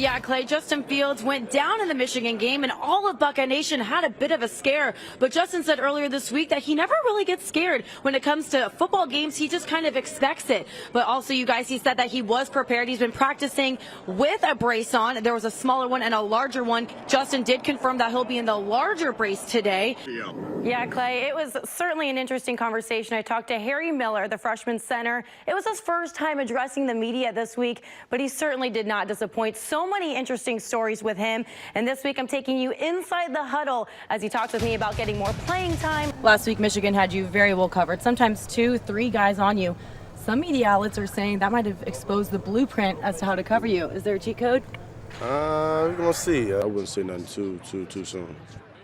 Yeah, Clay, Justin Fields went down in the Michigan game, and all of Buckeye Nation had a bit of a scare. But Justin said earlier this week that he never really gets scared when it comes to football games. He just kind of expects it. But also, you guys, he said that he was prepared. He's been practicing with a brace on. There was a smaller one and a larger one. Justin did confirm that he'll be in the larger brace today. Yeah, Clay, it was certainly an interesting conversation. I talked to Harry Miller, the freshman center. It was his first time addressing the media this week, but he certainly did not disappoint. So many interesting stories with him. And this week, I'm taking you inside the huddle as he talks with me about getting more playing time. Last week, Michigan had you very well covered, sometimes 2, 3 guys on you. Some media outlets are saying that might have exposed the blueprint as to how to cover you. Is there a cheat code? We're going to see. I wouldn't say nothing too soon.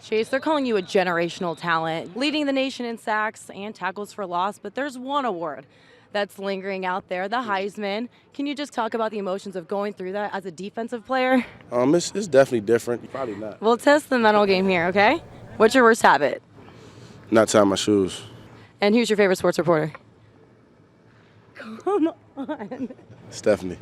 Chase, they're calling you a generational talent, leading the nation in sacks and tackles for loss, but there's one award that's lingering out there, the Heisman. Can you just talk about the emotions of going through that as a defensive player? It's definitely different. Probably not. We'll test the mental game here, okay? What's your worst habit? Not tying my shoes. And who's your favorite sports reporter? Come on. Stephanie.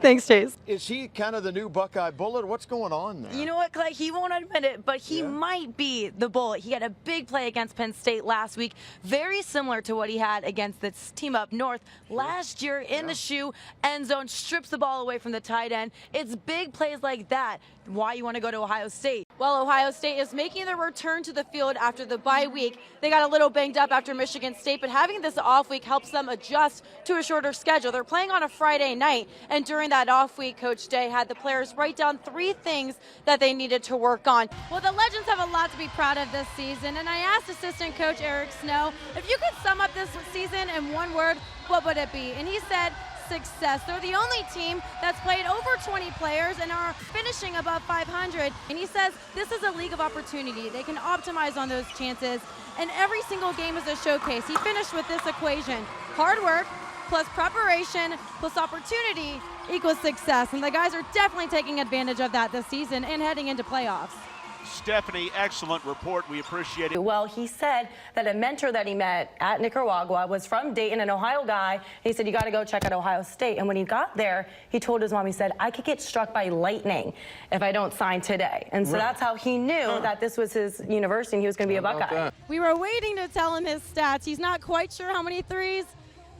Thanks, Chase. Is he kind of the new Buckeye Bullet? What's going on there? You know what, Clay? He won't admit it, but he might be the Bullet. He had a big play against Penn State last week, very similar to what he had against this team up north last year in the shoe end zone, strips the ball away from the tight end. It's big plays like that. Why you want to go to Ohio State? Well, Ohio State is making their return to the field after the bye week. They got a little banged up after Michigan State, but having this off week helps them adjust to a shorter schedule. They're playing on a Friday night, and during that off week, Coach Day had the players write down 3 things that they needed to work on. Well, the Legends have a lot to be proud of this season, and I asked assistant coach Eric Snow, if you could sum up this season in one word, what would it be? And he said, success. They're the only team that's played over 20 players and are finishing above 500. And he says this is a league of opportunity. They can optimize on those chances, and every single game is a showcase. He finished with this equation: hard work plus preparation plus opportunity equals success. And the guys are definitely taking advantage of that this season and heading into playoffs. Stephanie, excellent report. We appreciate it. Well, he said that a mentor that he met at Nicaragua was from Dayton, an Ohio guy. He said, you got to go check out Ohio State. And when he got there, he told his mom, he said, I could get struck by lightning if I don't sign today. And so that's how he knew that this was his university and he was going to be a Buckeye. We were waiting to tell him his stats. He's not quite sure how many threes.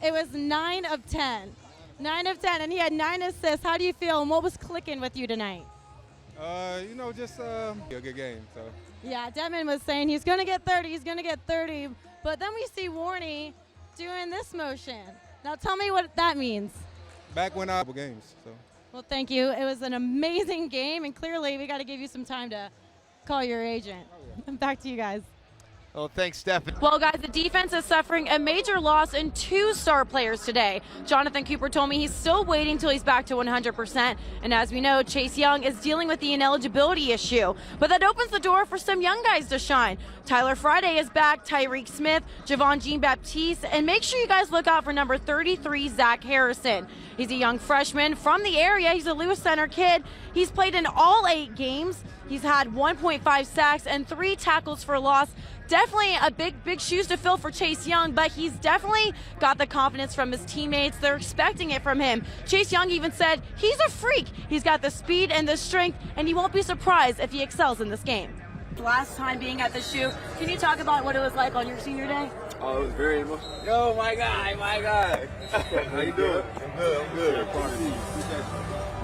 It was 9 of 10. 9 of 10, and he had 9 assists. How do you feel, and what was clicking with you tonight? Just a good game. So. Yeah, Devin was saying he's going to get 30, he's going to get 30. But then we see Warney doing this motion. Now tell me what that means. Back when I games. So. Well, thank you. It was an amazing game, and clearly we got to give you some time to call your agent. Oh, yeah. Back to you guys. Oh, thanks, Stephanie. Well, guys, the defense is suffering a major loss in 2 star players today. Jonathan Cooper told me he's still waiting till he's back to 100%. And as we know, Chase Young is dealing with the ineligibility issue. But that opens the door for some young guys to shine. Tyler Friday is back, Tyreek Smith, Javon Jean-Baptiste, and make sure you guys look out for number 33, Zach Harrison. He's a young freshman from the area. He's a Lewis Center kid. He's played in all 8 games. He's had 1.5 sacks and 3 tackles for loss. Definitely a big shoes to fill for Chase Young, but he's definitely got the confidence from his teammates. They're expecting it from him. Chase Young even said he's a freak. He's got the speed and the strength, and he won't be surprised if he excels in this game. Last time being at the shoe, can you talk about what it was like on your senior day? Oh, it was very emotional. Yo, my guy. How you doing? I'm good.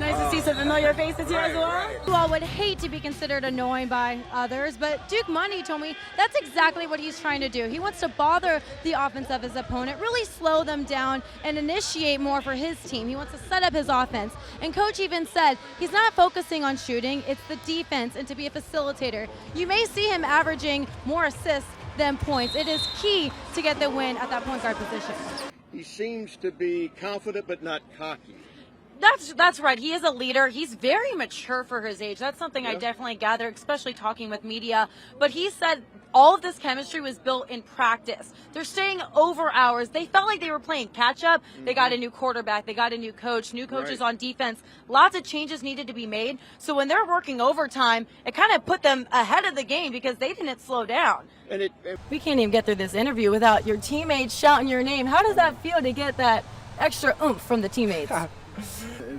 Nice to see some familiar faces here as well. You all would hate to be considered annoying by others, but Duke Money told me that's exactly what he's trying to do. He wants to bother the offense of his opponent, really slow them down and initiate more for his team. He wants to set up his offense. And Coach even said he's not focusing on shooting, it's the defense and to be a facilitator. You may see him averaging more assists than points. It is key to get the win at that point guard position. He seems to be confident but not cocky. That's right. He is a leader. He's very mature for his age. That's something I definitely gather, especially talking with media. But he said all of this chemistry was built in practice. They're staying over hours. They felt like they were playing catch-up. They got a new quarterback. They got a new coach, new coaches on defense. Lots of changes needed to be made. So when they're working overtime, it kind of put them ahead of the game because they didn't slow down. And we can't even get through this interview without your teammates shouting your name. How does that feel to get that extra oomph from the teammates?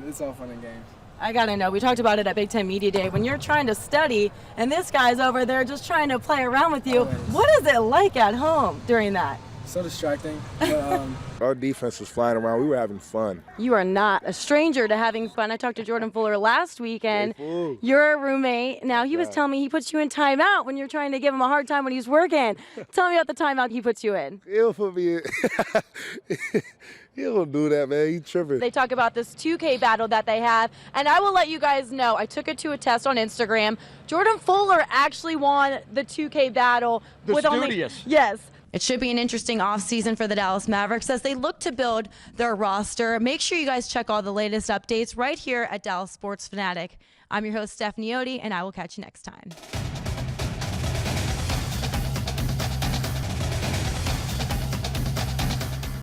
It's all fun and games. I gotta know, we talked about it at Big Ten Media Day, when you're trying to study and this guy's over there just trying to play around with you, what is it like at home during that? So distracting. But, Our defense was flying around. We were having fun. You are not a stranger to having fun. I talked to Jordan Fuller last weekend. You're a roommate. Now, he was telling me he puts you in timeout when you're trying to give him a hard time when he's working. Tell me about the timeout he puts you in. He'll put me in. He don't do that, man. He tripping. They talk about this 2K battle that they have, and I will let you guys know, I took it to a test on Instagram. Jordan Fuller actually won the 2K battle. Yes. It should be an interesting offseason for the Dallas Mavericks as they look to build their roster. Make sure you guys check all the latest updates right here at Dallas Sports Fanatic. I'm your host, Stephanie Odie, and I will catch you next time.